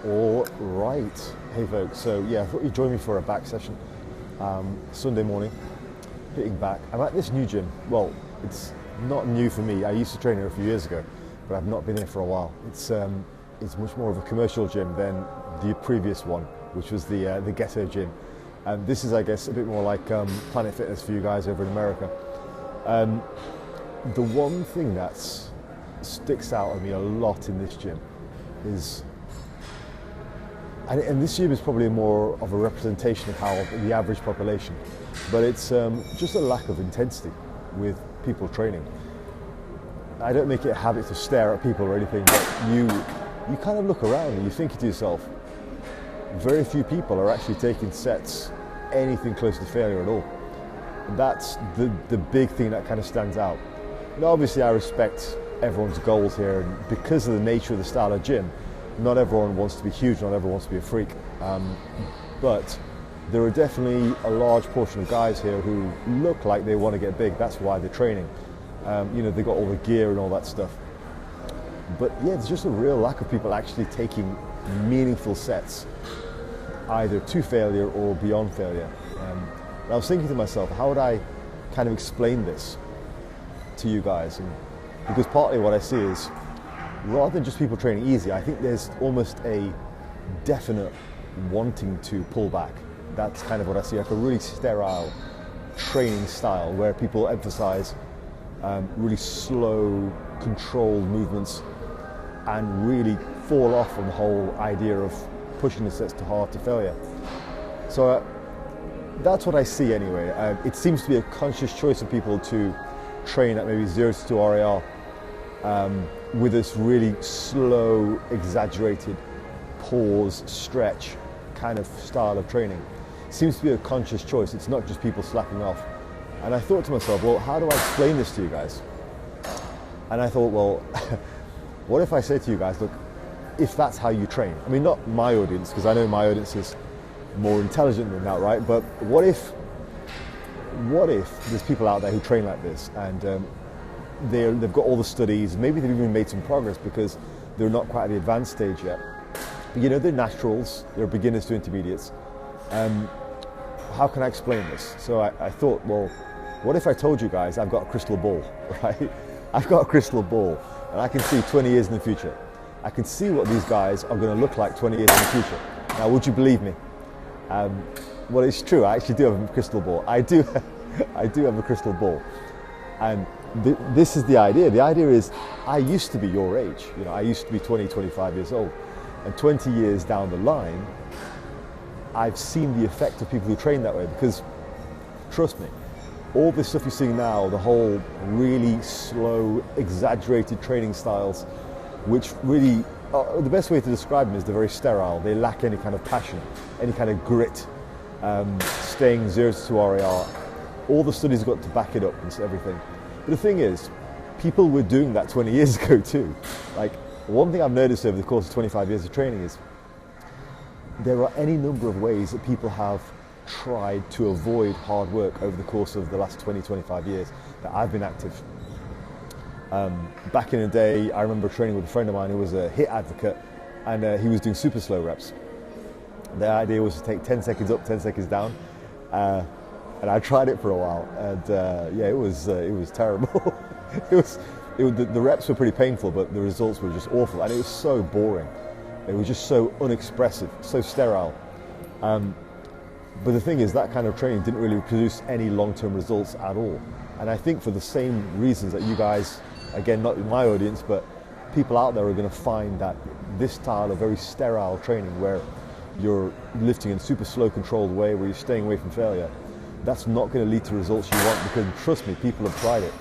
All right. Hey folks, so yeah, I thought you'd join me for a back session. Sunday morning, hitting back. I'm at this new gym. Well, it's not new for me. I used to train here a few years ago, but I've not been here for a while. It's much more of a commercial gym than the previous one, which was the ghetto gym. And this is, I guess, a bit more like Planet Fitness for you guys over in America. The one thing that sticks out at me a lot in this gym is, and this gym is probably more of a representation of how the average population, but it's just a lack of intensity with people training. I don't make it a habit to stare at people or anything, but you kind of look around and you think to yourself, very few people are actually taking sets anything close to failure at all. And that's the big thing that kind of stands out. Now, obviously, I respect everyone's goals here, and because of the nature of the style of gym, not everyone wants to be huge, not everyone wants to be a freak. But there are definitely a large portion of guys here who look like they want to get big. That's why they're training. They've got all the gear and all that stuff. But yeah, there's just a real lack of people actually taking meaningful sets, either to failure or beyond failure. And I was thinking to myself, how would I kind of explain this to you guys? And because partly what I see is, rather than just people training easy, I think there's almost a definite wanting to pull back. That's kind of what I see, like a really sterile training style where people emphasize really slow, controlled movements and really fall off on the whole idea of pushing the sets too hard to failure. So that's what I see anyway. It seems to be a conscious choice of people to train at maybe 0 to 2 RAR with this really slow, exaggerated pause, stretch kind of style of training. It seems to be a conscious choice. It's not just people slacking off. And I thought to myself, well, how do I explain this to you guys? And I thought, well, what if I say to you guys, look, if that's how you train, I mean, not my audience, because I know my audience is more intelligent than that, right? But what if there's people out there who train like this and they've got all the studies, maybe they've even made some progress because they're not quite at the advanced stage yet. But, they're naturals, they're beginners to intermediates. How can I explain this? So I thought, well, what if I told you guys I've got a crystal ball, right? I've got a crystal ball and I can see 20 years in the future. I can see what these guys are going to look like 20 years in the future. Now, would you believe me? Well, it's true. I actually do have a crystal ball. I do have a crystal ball. And this is the idea. The idea is I used to be your age. I used to be 20, 25 years old. And 20 years down the line, I've seen the effect of people who train that way, because trust me, all this stuff you're seeing now, the whole really slow, exaggerated training styles, which really, the best way to describe them is they're very sterile. They lack any kind of passion, any kind of grit, staying 0 to 2 RAR. All the studies got to back it up and everything. But the thing is, people were doing that 20 years ago too. Like, one thing I've noticed over the course of 25 years of training is there are any number of ways that people have tried to avoid hard work over the course of the last 20, 25 years that I've been active. Back in the day, I remember training with a friend of mine who was a HIIT advocate, and he was doing super slow reps. The idea was to take 10 seconds up, 10 seconds down, and I tried it for a while, and it was terrible. The reps were pretty painful, but the results were just awful, and it was so boring. It was just so unexpressive, so sterile. But the thing is, that kind of training didn't really produce any long-term results at all. And I think for the same reasons that you guys, again, not in my audience, but people out there are going to find that this style of very sterile training where you're lifting in a super slow, controlled way, where you're staying away from failure, that's not going to lead to results you want, because trust me, people have tried it.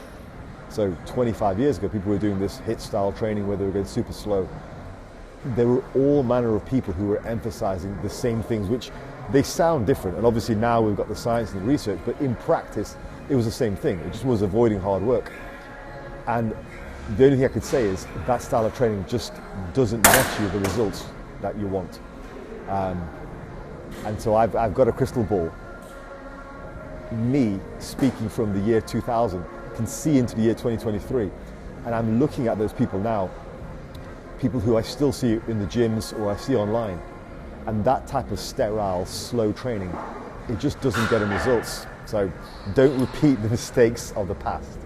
So 25 years ago, people were doing this HIIT style training where they were going super slow. There were all manner of people who were emphasizing the same things, which they sound different. And obviously now we've got the science and the research, but in practice, it was the same thing. It just was avoiding hard work. And the only thing I could say is that style of training just doesn't net you the results that you want. And so I've got a crystal ball. Me, speaking from the year 2000, can see into the year 2023. And I'm looking at those people now. people who I still see in the gyms or I see online. And that type of sterile, slow training, it just doesn't get them results. So don't repeat the mistakes of the past.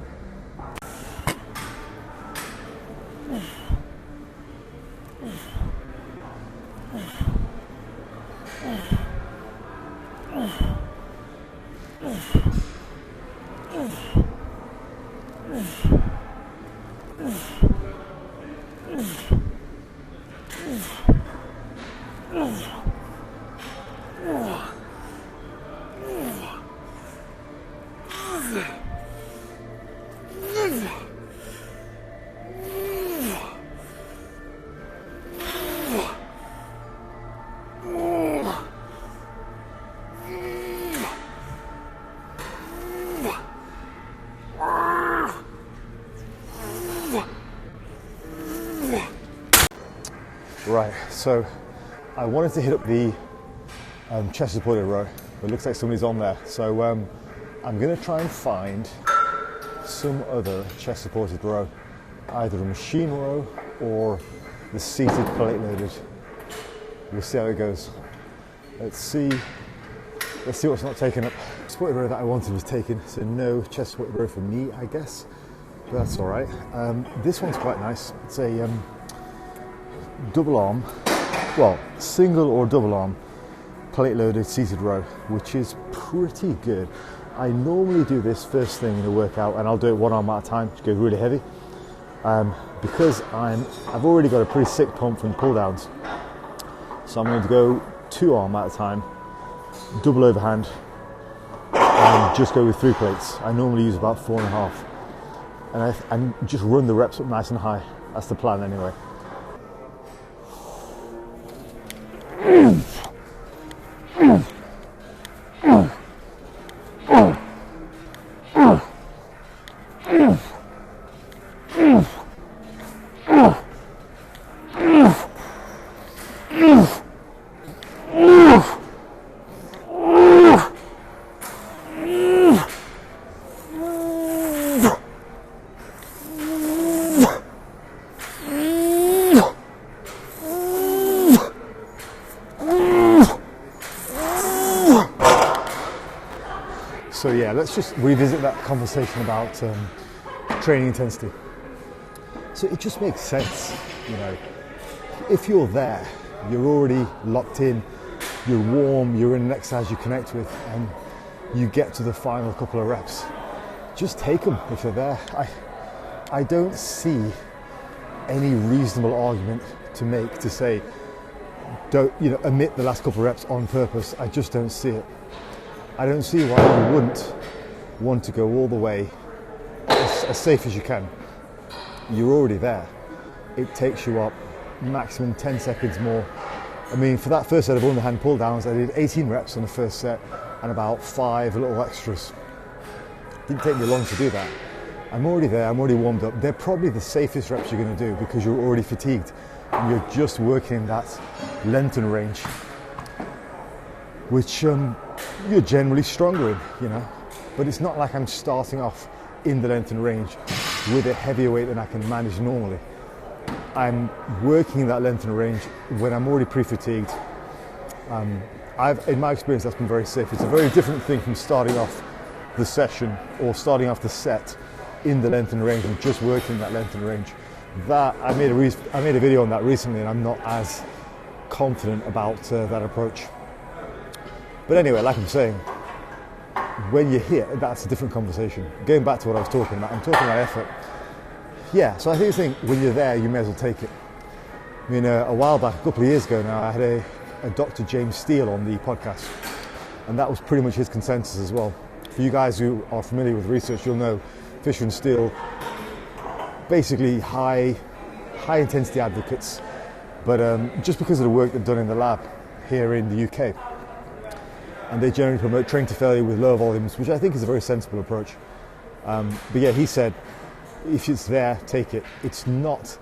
Right, so I wanted to hit up the chest supported row, but it looks like somebody's on there. So I'm going to try and find some other chest supported row, either a machine row or the seated plate loaded. We'll see how it goes. Let's see what's not taken up. The supported row that I wanted was taken, so no chest supported row for me, I guess. But that's all right. This one's quite nice. It's a double arm, well, single or double arm plate loaded seated row, which is pretty good. I normally do this first thing in a workout, and I'll do it one arm at a time to go really heavy, because I've already got a pretty sick pump from pull downs. So I'm going to go two arm at a time, double overhand, and just go with 3 plates. I normally use about 4.5, and just run the reps up nice and high. That's the plan anyway. So yeah, let's just revisit that conversation about training intensity. So it just makes sense, you know, if you're there, you're already locked in, you're warm, you're in an exercise you connect with, and you get to the final couple of reps, just take them if you're there. I don't see any reasonable argument to make to say, don't, you know, omit the last couple of reps on purpose. I just don't see it. I don't see why you wouldn't want to go all the way as safe as you can. You're already there. It takes you up maximum 10 seconds more. I mean, for that first set of underhand pull downs, I did 18 reps on the first set and about 5 little extras. Didn't take me long to do that. I'm already there, I'm already warmed up. They're probably the safest reps you're going to do because you're already fatigued and you're just working that lengthen range, which you're generally stronger in, you know. But it's not like I'm starting off in the lengthen range with a heavier weight than I can manage normally. I'm working that lengthen range when I'm already pre-fatigued. In my experience, that's been very safe. It's a very different thing from starting off the session or starting off the set in the lengthen range and just working that lengthen range. That I made a video on that recently, and I'm not as confident about that approach. But anyway, like I'm saying, when you're here, that's a different conversation. Going back to what I was talking about, I'm talking about effort. Yeah, so I think when you're there, you may as well take it. I mean, a while back, a couple of years ago now, I had a Dr. James Steele on the podcast, and that was pretty much his consensus as well. For you guys who are familiar with research, you'll know Fisher and Steele, basically high intensity advocates, but just because of the work they've done in the lab here in the UK. And they generally promote training to failure with lower volumes, which I think is a very sensible approach. But yeah, he said, if it's there, take it. It's not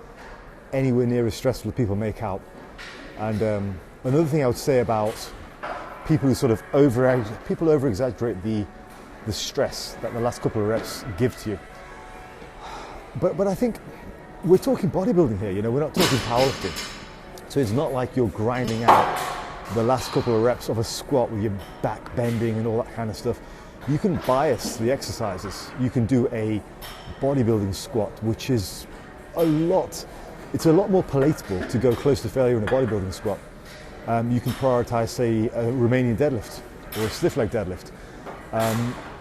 anywhere near as stressful as people make out. And another thing I would say about people who sort of over-exaggerate the stress that the last couple of reps give to you. But I think we're talking bodybuilding here, you know, we're not talking powerlifting. So it's not like you're grinding out the last couple of reps of a squat with your back bending and all that kind of stuff. You can bias the exercises. You can do a bodybuilding squat, which is it's a lot more palatable to go close to failure in a bodybuilding squat. You can prioritize, say, a Romanian deadlift or a stiff leg deadlift.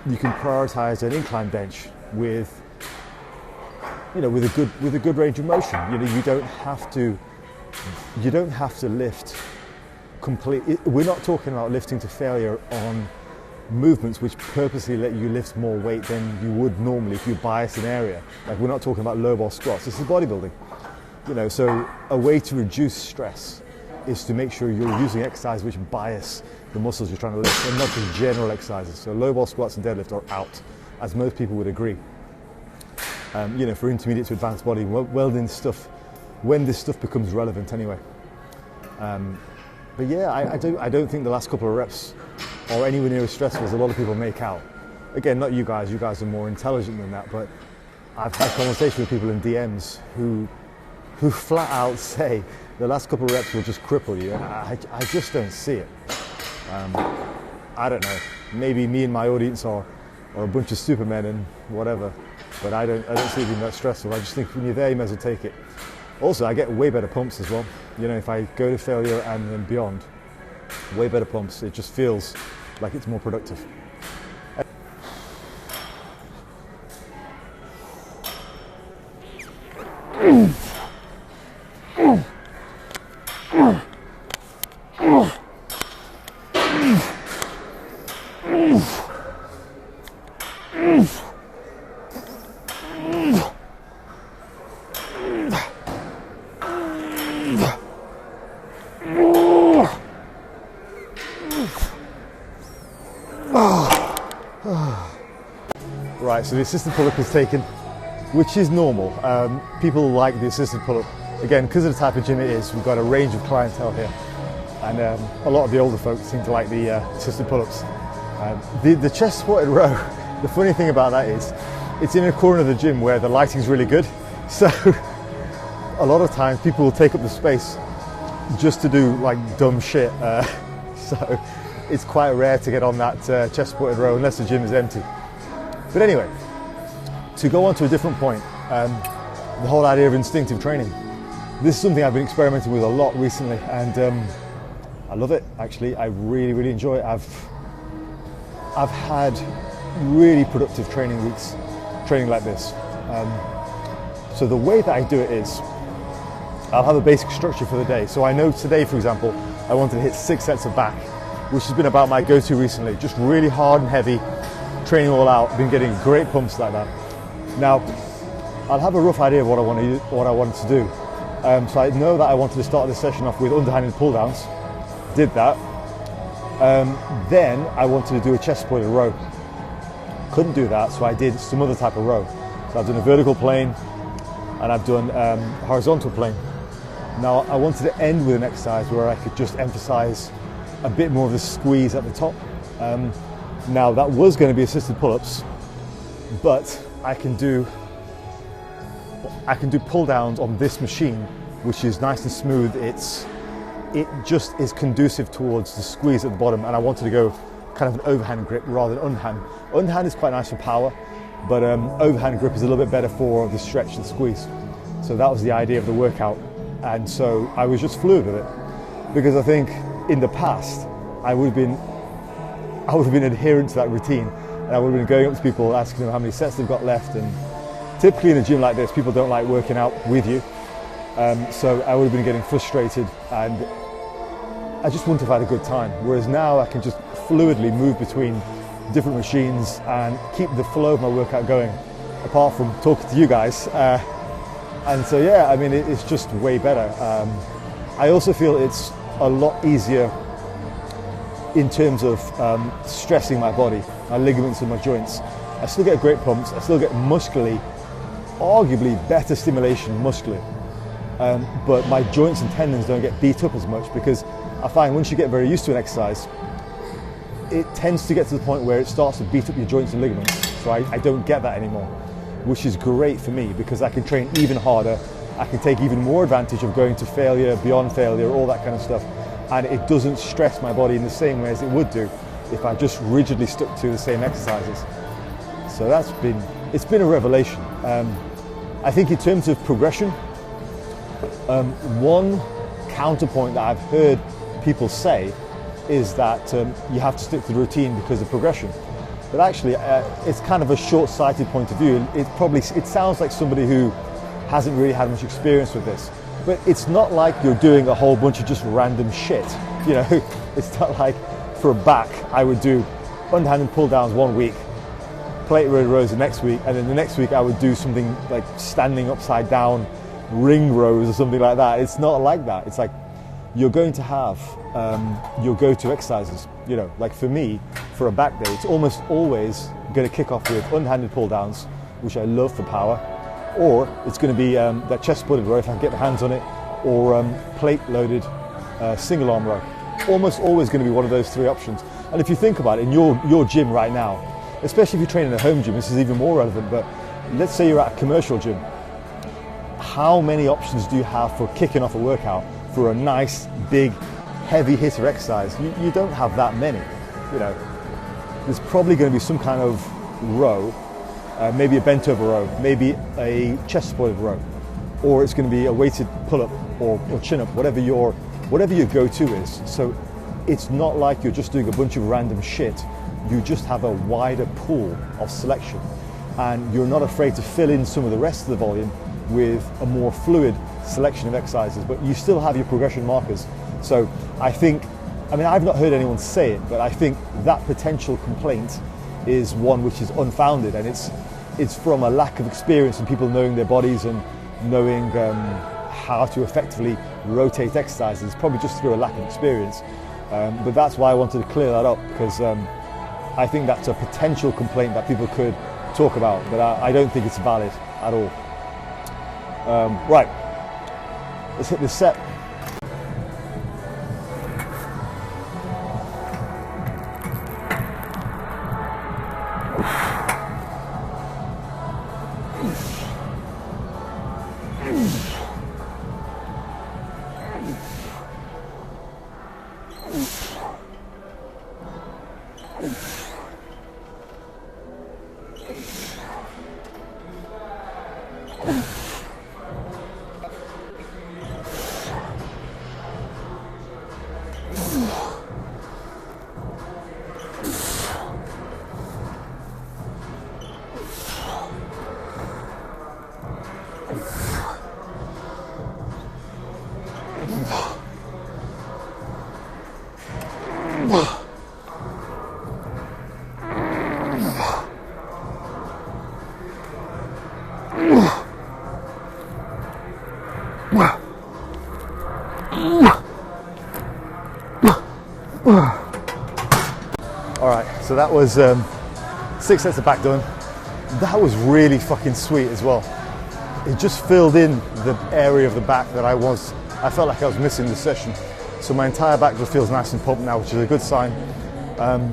You can prioritize an incline bench with, you know, with a good range of motion. You know, you don't have to lift completely. We're not talking about lifting to failure on movements which purposely let you lift more weight than you would normally if you bias an area. Like, we're not talking about low bar squats. This is bodybuilding. You know, so a way to reduce stress is to make sure you're using exercise which bias the muscles you're trying to lift, and not just general exercises. So low bar squats and deadlift are out, as most people would agree. You know, for intermediate to advanced body welding stuff, when this stuff becomes relevant anyway. But yeah, I don't think the last couple of reps are anywhere near as stressful as a lot of people make out. Again, not you guys are more intelligent than that, but I've had conversations with people in DMs who flat out say the last couple of reps will just cripple you, and I just don't see it. I don't know, maybe me and my audience are a bunch of supermen and whatever, but I don't see it being that stressful. I just think when you're there, you may as well take it. Also, I get way better pumps as well. You know, if I go to failure and then beyond, way better pumps. It just feels like it's more productive. Right, so the assisted pull-up is taken, which is normal. People like the assisted pull-up. Again, because of the type of gym it is, we've got a range of clientele here. And a lot of the older folks seem to like the assisted pull-ups. The chest squatted row, the funny thing about that is, it's in a corner of the gym where the lighting's really good. So a lot of times people will take up the space just to do like dumb shit. So it's quite rare to get on that chest squatted row unless the gym is empty. But anyway, to go on to a different point, the whole idea of instinctive training. This is something I've been experimenting with a lot recently, and I love it, actually. I really, really enjoy it. I've had really productive training weeks, training like this. So the way that I do it is, I'll have a basic structure for the day. So I know today, for example, I wanted to hit 6 sets of back, which has been about my go-to recently. Just really hard and heavy, training all out, been getting great pumps like that. Now, I'll have a rough idea of what I wanted to do. So I know that I wanted to start this session off with underhanded pull downs. Did that. Then I wanted to do a chest supported row. Couldn't do that, so I did some other type of row. So I've done a vertical plane and I've done horizontal plane. Now I wanted to end with an exercise where I could just emphasize a bit more of the squeeze at the top. Now that was going to be assisted pull-ups, but I can do pull downs on this machine, which is nice and smooth. It just is conducive towards the squeeze at the bottom, and I wanted to go kind of an overhand grip rather than underhand. Underhand is quite nice for power, but overhand grip is a little bit better for the stretch and squeeze. So that was the idea of the workout, and so I was just fluid with it, because I think in the past I would have been adherent to that routine, and I would have been going up to people asking them how many sets they've got left. And typically in a gym like this, people don't like working out with you, so I would have been getting frustrated, and I just wouldn't have had a good time. Whereas now I can just fluidly move between different machines and keep the flow of my workout going, apart from talking to you guys. And so yeah, I mean, it's just way better. I also feel it's a lot easier in terms of stressing my body, my ligaments and my joints. I still get great pumps, I still get muscularly, arguably better stimulation muscularly, but my joints and tendons don't get beat up as much, because I find once you get very used to an exercise, it tends to get to the point where it starts to beat up your joints and ligaments, so I don't get that anymore. which is great for me because I can train even harder. I can take even more advantage of going to failure, beyond failure, all that kind of stuff. And it doesn't stress my body in the same way as it would do if I just rigidly stuck to the same exercises. So it's been a revelation. I think in terms of progression, one counterpoint that I've heard people say is that you have to stick to the routine because of progression. But actually, it's kind of a short-sighted point of view. It sounds like somebody who hasn't really had much experience with this. But it's not like you're doing a whole bunch of just random shit. You know, it's not like for a back, I would do underhanded pull downs 1 week, plate row rows the next week, and then the next week I would do something like standing upside down ring rows or something like that. It's not like that. It's like you're going to have your go-to exercises. You know, like for me, for a back day, it's almost always going to kick off with underhanded pull downs, which I love for power, or it's going to be that chest supported row if I can get my hands on it, or plate loaded single arm row. Almost always going to be one of those three options. And if you think about it, in your gym right now, especially if you're training at a home gym, this is even more relevant, but let's say you're at a commercial gym. How many options do you have for kicking off a workout for a nice, big, heavy hitter exercise? You don't have that many. You know, there's probably going to be some kind of row, maybe a bent over row, maybe a chest supported row, or it's going to be a weighted pull-up or chin-up, whatever your go-to is. So it's not like you're just doing a bunch of random shit. You just have a wider pool of selection, and you're not afraid to fill in some of the rest of the volume with a more fluid selection of exercises, but you still have your progression markers. So I've not heard anyone say it, but I think that potential complaint is one which is unfounded, and it's from a lack of experience and people knowing their bodies and knowing how to effectively rotate exercises, probably just through a lack of experience. But that's why I wanted to clear that up, because I think that's a potential complaint that people could talk about, but I don't think it's valid at all. Right, let's hit this set. All right, so that was 6 sets of back done. That was really fucking sweet as well. It just filled in the area of the back that I felt like I was missing this session. So my entire back just feels nice and pumped now, which is a good sign. I'm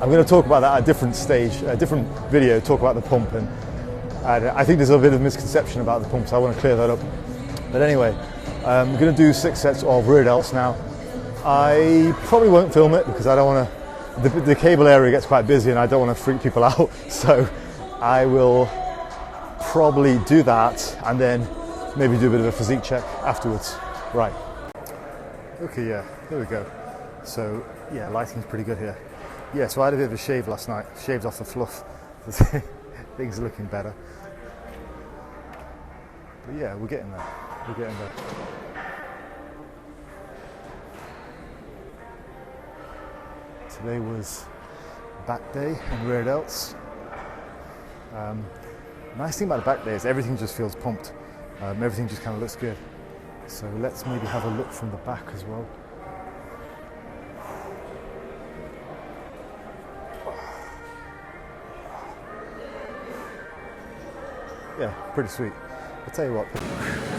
going to talk about that at a different stage, a different video, talk about the pump. And I think there's a bit of misconception about the pump, so I want to clear that up. But anyway, I'm going to do 6 sets of rear delts now. I probably won't film it because I don't want to, the cable area gets quite busy and I don't want to freak people out. So I will probably do that and then maybe do a bit of a physique check afterwards. Right. Okay, yeah, there we go. So yeah, lighting's pretty good here. Yeah, so I had a bit of a shave last night, shaved off the fluff. Things are looking better. But yeah, we're getting there. We're getting there. Today was back day and rear delts. Nice thing about the back day is everything just feels pumped. Everything just kind of looks good. So let's maybe have a look from the back as well. Yeah, pretty sweet. I'll tell you what.